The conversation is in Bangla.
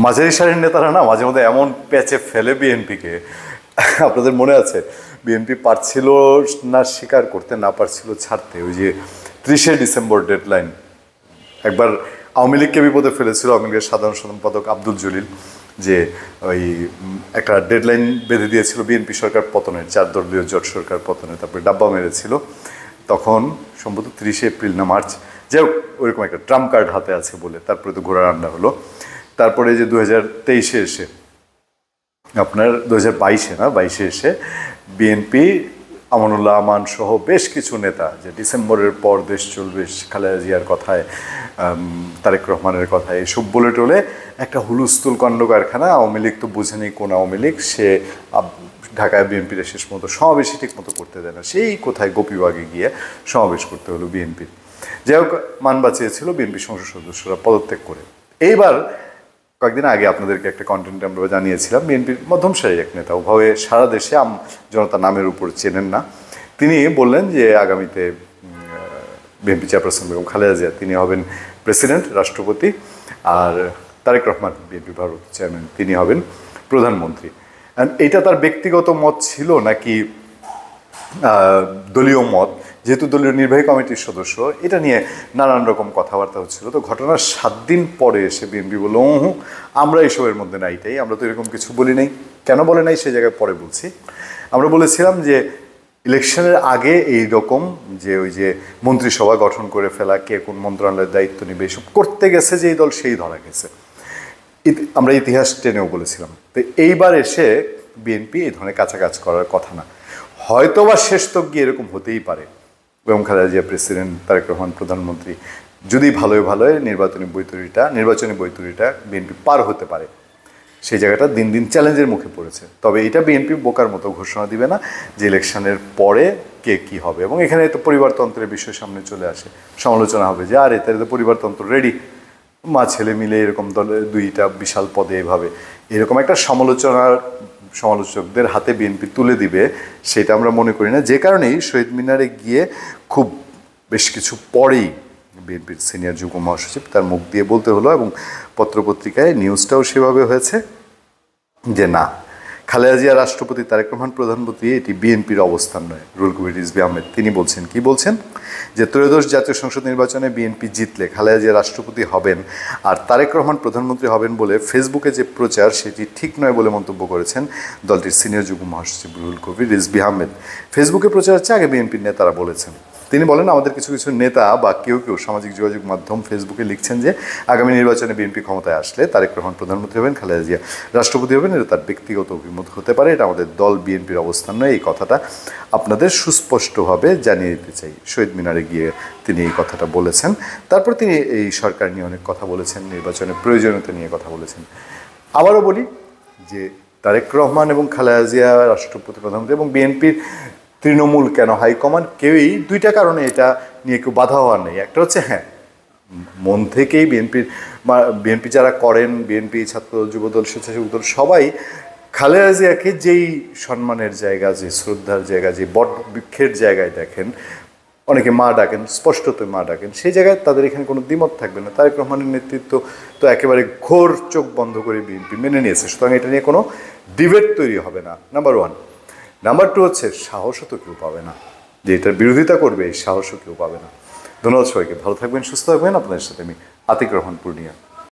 মাঝারি সারির নেতারা না মাঝে মধ্যে এমন প্যাচে ফেলে বিএনপিকে, আপনাদের মনে আছে বিএনপি পারছিল না স্বীকার করতে, না পারছিল ছাড়তে। ওই যে 30শে ডিসেম্বর ডেডলাইন, একবার আওয়ামী লীগকে বিপদে ফেলেছিল আওয়ামী লীগের সাধারণ সম্পাদক আব্দুল জলিল, যে ওই একটা ডেডলাইন বেঁধে দিয়েছিল বিএনপি সরকার পতনের, 4 দলীয় জোট সরকার পতনের, তারপরে ডাব্বা মেরেছিল। তখন সম্ভবত 30শে এপ্রিল না মার্চ, যাই হোক ওইরকম একটা ট্রাম্প কার্ড হাতে আছে বলে তারপরে তো ঘোড়া রান্না হলো। তারপরে যে 2023-এ এসে, আপনার 2022-এ না 22-এ এসে বিএনপি আমানুল্লাহ আমান সহ বেশ কিছু নেতা, যে ডিসেম্বরের পর দেশ চলবে খালেদা জিয়ার কথায়, তারেক রহমানের কথায়, এসব বলে টলে একটা হুলস্থুল কাণ্ড কারখানা। আওয়ামী লীগ তো বুঝেনি কোন আওয়ামী লীগ, সে ঢাকায় বিএনপির শেষ মতো সমাবেশই ঠিক মতো করতে দেয় না, সেই কোথায় গোপীবাগে গিয়ে সমাবেশ করতে হলো বিএনপির। যাই হোক মান বাঁচিয়েছিল বিএনপি সংসদ সদস্যরা পদত্যাগ করে। এইবার কয়েকদিন আগে আপনাদেরকে একটা কন্টেন্ট আমরা জানিয়েছিলাম, বিএনপির মধ্যম সারির এক নেতা, ওভাবে সারা দেশে জনতা নামের উপর চেনেন না, তিনি বললেন যে আগামীতে বিএনপি চেয়ারপারসন বেগম খালেদা জিয়া তিনি হবেন প্রেসিডেন্ট, রাষ্ট্রপতি, আর তারেক রহমান বিএনপি ভারত চেয়ারম্যান তিনি হবেন প্রধানমন্ত্রী। এটা তার ব্যক্তিগত মত ছিল নাকি দলীয় মত, যেহেতু দলীয় নির্বাহী কমিটির সদস্য, এটা নিয়ে নানান রকম কথাবার্তা হচ্ছিল। তো ঘটনার 7 দিন পরে এসে বিএনপি বলল, আমরা এসবের মধ্যে নাইটাই, আমরা তো এরকম কিছু বলি নাই। কেন বলে নাই সে জায়গায় পরে বলছি। আমরা বলেছিলাম যে ইলেকশনের আগে এই রকম যে ওই যে মন্ত্রিসভা গঠন করে ফেলা, কে কোন মন্ত্রণালয়ের দায়িত্ব নেবে, এসব করতে গেছে যেই দল সেই ধরা গেছে, আমরা ইতিহাস টেনেও বলেছিলাম। তো এইবার এসে বিএনপি এই ধরনের কাজ করার কথা না, হয়তো বা শেষ তক গিয়ে এরকম হতেই পারে, বেগম খালেদা জিয়া প্রেসিডেন্ট, তারেক রহমান প্রধানমন্ত্রী, যদি ভালোই নির্বাচনী বৈতরণীটা বিএনপি পার হতে পারে। সেই জায়গাটা দিন দিন চ্যালেঞ্জের মুখে পড়েছে। তবে এটা বিএনপি বোকার মতো ঘোষণা দিবে না যে ইলেকশনের পরে কে কী হবে, এবং এখানে তো পরিবারতন্ত্রের বিষয় সামনে চলে আসে, সমালোচনা হবে যে আরে তাহলে তো পরিবারতন্ত্র রেডি, মা ছেলে মিলে এরকম দলে 2টা বিশাল পদে এভাবে, এরকম একটা সমালোচকদের হাতে বিএনপি তুলে দিবে, সেটা আমরা মনে করি না। যে কারণেই শহীদ মিনারে গিয়ে খুব বেশ কিছু পরেই বিএনপির সিনিয়র যুগ্ম মহাসচিব তার মুখ দিয়ে বলতে হলো, এবং পত্রপত্রিকায় নিউজটাও সেভাবে হয়েছে যে না, খালেদা জিয়া রাষ্ট্রপতি, তারেক রহমান প্রধানমন্ত্রী, এটি বিএনপির অবস্থান নয়। রুহুল কবির রিজভী আহমেদ তিনি বলছেন, কি বলছেন, যে ত্রয়োদশ জাতীয় সংসদ নির্বাচনে বিএনপি জিতলে খালেদা জিয়া রাষ্ট্রপতি হবেন আর তারেক রহমান প্রধানমন্ত্রী হবেন বলে ফেসবুকে যে প্রচার সেটি ঠিক নয় বলে মন্তব্য করেছেন দলটির সিনিয়র যুগ্ম মহাসচিব রুহুল কবির রিজভী আহমেদ। ফেসবুকে প্রচার হচ্ছে, আগে বিএনপির নেতারা বলেছেন। তিনি বলেন, আমাদের কিছু নেতা বা কেউ সামাজিক যোগাযোগ মাধ্যম ফেসবুকে লিখছেন যে আগামী নির্বাচনে বিএনপি ক্ষমতায় আসলে তারেক রহমান প্রধানমন্ত্রী হবেন, খালেদা জিয়া রাষ্ট্রপতি হবেন। এটা তার ব্যক্তিগত অভিমত হতে পারে, এটা আমাদের দল বিএনপির অবস্থান নয়। এই কথাটা আপনাদের সুস্পষ্টভাবে জানিয়ে দিতে চাই। শহীদ মিনারে গিয়ে তিনি এই কথাটা বলেছেন। তারপর তিনি এই সরকার নিয়ে অনেক কথা বলেছেন, নির্বাচনের প্রয়োজনীয়তা নিয়ে কথা বলেছেন। আবারও বলি যে তারেক রহমান এবং খালেদা জিয়া রাষ্ট্রপতি প্রধানমন্ত্রী এবং বিএনপির তৃণমূল কেন হাইকমান্ড কেউই 2টা কারণে এটা নিয়ে কেউ বাধা হওয়ার নেই। একটা হচ্ছে মন থেকেই বিএনপি যারা করেন, বিএনপি ছাত্র যুবদল স্বেচ্ছাসেবক দল সবাই খালেদা জিয়াকে যেই সম্মানের জায়গা, যে শ্রদ্ধার জায়গা, যে বট বৃক্ষের জায়গায় দেখেন, অনেকে মা ডাকেন, স্পষ্টতই মা ডাকেন, সেই জায়গায় তাদের এখানে কোনো দ্বিমত থাকবে না। তারেক রহমানের নেতৃত্ব তো একেবারে ঘোর চোখ বন্ধ করে বিএনপি মেনে নিয়েছে, সুতরাং এটা নিয়ে কোনো ডিবেট তৈরি হবে না, নাম্বার 1। নাম্বার 2 হচ্ছে সাহসও তো কেউ পাবে না, যে এটার বিরোধিতা করবে, এই সাহসও কেউ পাবে না। ধন্যবাদ সবাইকে, ভালো থাকবেন, সুস্থ থাকবেন। আপনাদের সাথে আমি আতিক রহমান পূর্ণিয়া।